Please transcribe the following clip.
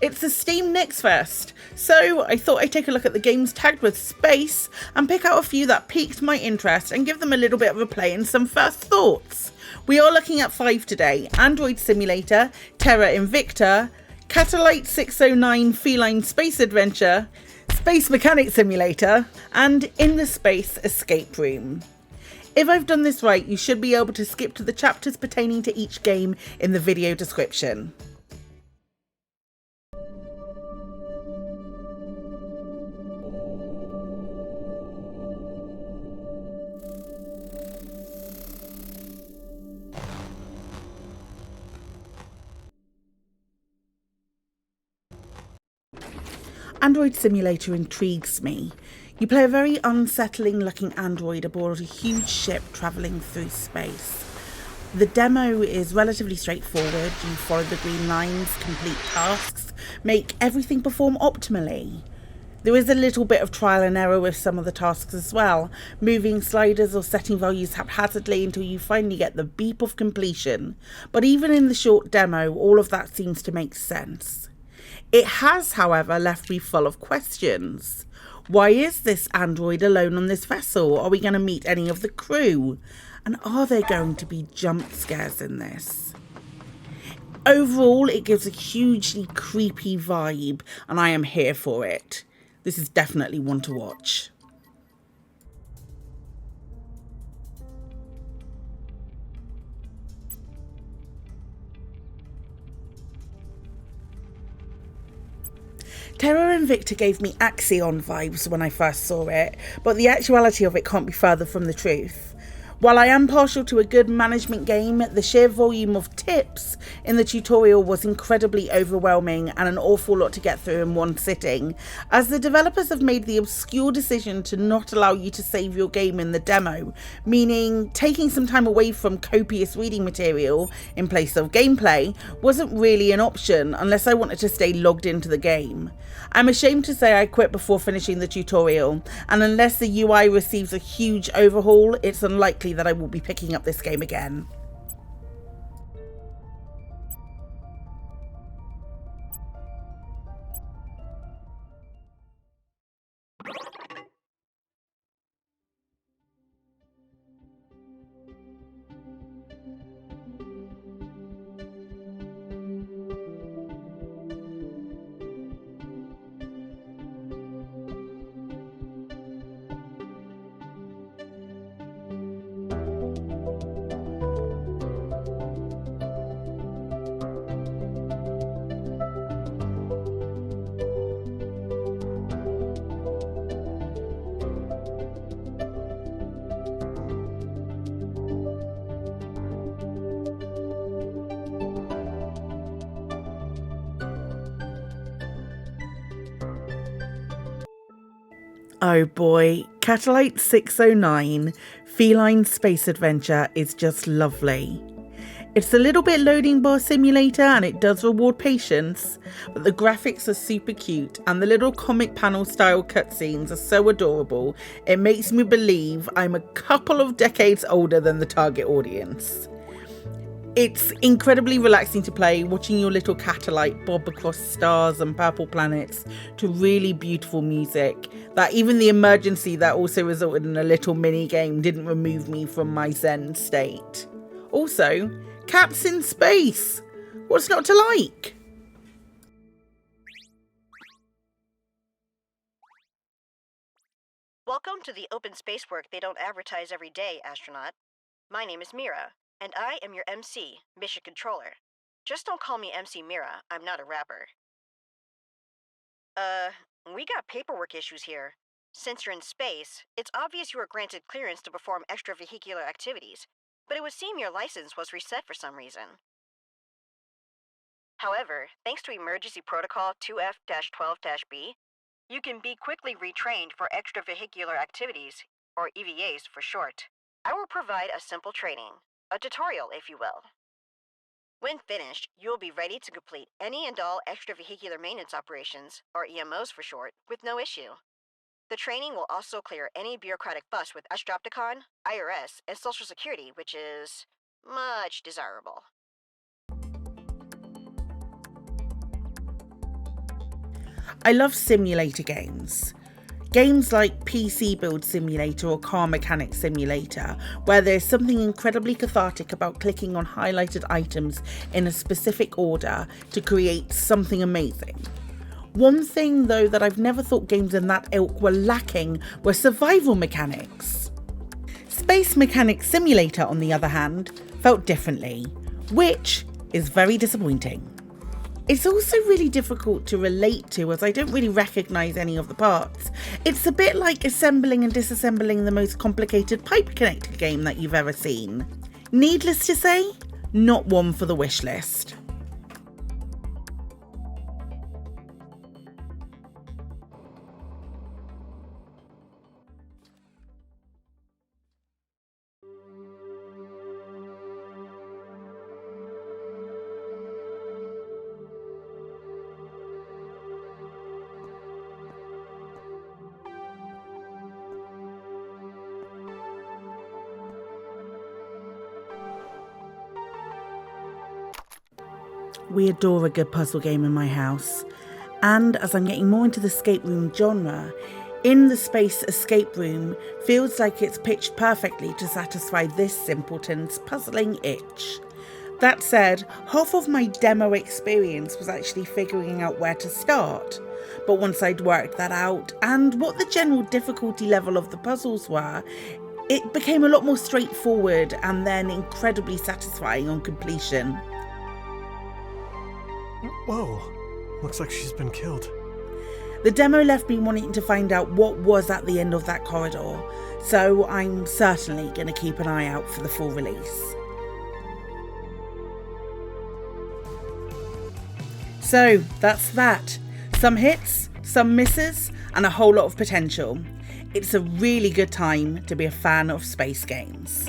It's the Steam Next Fest, so I thought I'd take a look at the games tagged with space and pick out a few that piqued my interest and give them a little bit of a play and some first thoughts. We are looking at 5 today: Android Simulator, Terra Invicta, Catellite 609 Feline Space Adventure, Space Mechanic Simulator, and In the Space Escape Room. If I've done this right, you should be able to skip to the chapters pertaining to each game in the video description. Android Simulator intrigues me. You play a very unsettling looking android aboard a huge ship travelling through space. The demo is relatively straightforward. You follow the green lines, complete tasks, make everything perform optimally. There is a little bit of trial and error with some of the tasks as well, moving sliders or setting values haphazardly until you finally get the beep of completion. But even in the short demo, all of that seems to make sense. It has, however, left me full of questions. Why is this android alone on this vessel? Are we going to meet any of the crew? And are there going to be jump scares in this? Overall, it gives a hugely creepy vibe, and I am here for it. This is definitely one to watch. Terra Invicta gave me Axion vibes when I first saw it, but the actuality of it can't be further from the truth. While I am partial to a good management game, the sheer volume of tips in the tutorial was incredibly overwhelming and an awful lot to get through in one sitting, as the developers have made the obscure decision to not allow you to save your game in the demo, meaning taking some time away from copious reading material in place of gameplay wasn't really an option unless I wanted to stay logged into the game. I'm ashamed to say I quit before finishing the tutorial, and unless the UI receives a huge overhaul, it's unlikely that I will be picking up this game again. Oh boy, Catellite 609 Feline Space Adventure is just lovely. It's a little bit loading bar simulator and it does reward patience, but the graphics are super cute and the little comic panel style cutscenes are so adorable, it makes me believe I'm a couple of decades older than the target audience. It's incredibly relaxing to play, watching your little catellite bob across stars and purple planets to really beautiful music, that even the emergency that also resulted in a little mini game didn't remove me from my zen state. Also, cats in space! What's not to like? Welcome to the open space work they don't advertise every day, astronaut. My name is Mira, and I am your MC, Mission Controller. Just don't call me MC Mira, I'm not a rapper. We got paperwork issues here. Since you're in space, it's obvious you were granted clearance to perform extravehicular activities, but it would seem your license was reset for some reason. However, thanks to Emergency Protocol 2F-12-B, you can be quickly retrained for extravehicular activities, or EVAs for short. I will provide a simple training, a tutorial if you will. When finished, you will be ready to complete any and all extravehicular maintenance operations, or EMOs for short, with no issue. The training will also clear any bureaucratic fuss with Astropticon, IRS, and Social Security, which is much desirable. I love simulator games. Games like PC Build Simulator or Car Mechanic Simulator, where there's something incredibly cathartic about clicking on highlighted items in a specific order to create something amazing. One thing though that I've never thought games in that ilk were lacking were survival mechanics. Space Mechanic Simulator, on the other hand, felt differently, which is very disappointing. It's also really difficult to relate to as I don't really recognise any of the parts. It's a bit like assembling and disassembling the most complicated pipe connector game that you've ever seen. Needless to say, not one for the wish list. We adore a good puzzle game in my house, and as I'm getting more into the escape room genre, In the Space escape room feels like it's pitched perfectly to satisfy this simpleton's puzzling itch. That said, half of my demo experience was actually figuring out where to start, but once I'd worked that out and what the general difficulty level of the puzzles were, it became a lot more straightforward and then incredibly satisfying on completion. Whoa, looks like she's been killed. The demo left me wanting to find out what was at the end of that corridor, so I'm certainly going to keep an eye out for the full release. So that's that. Some hits, some misses, and a whole lot of potential. It's a really good time to be a fan of space games.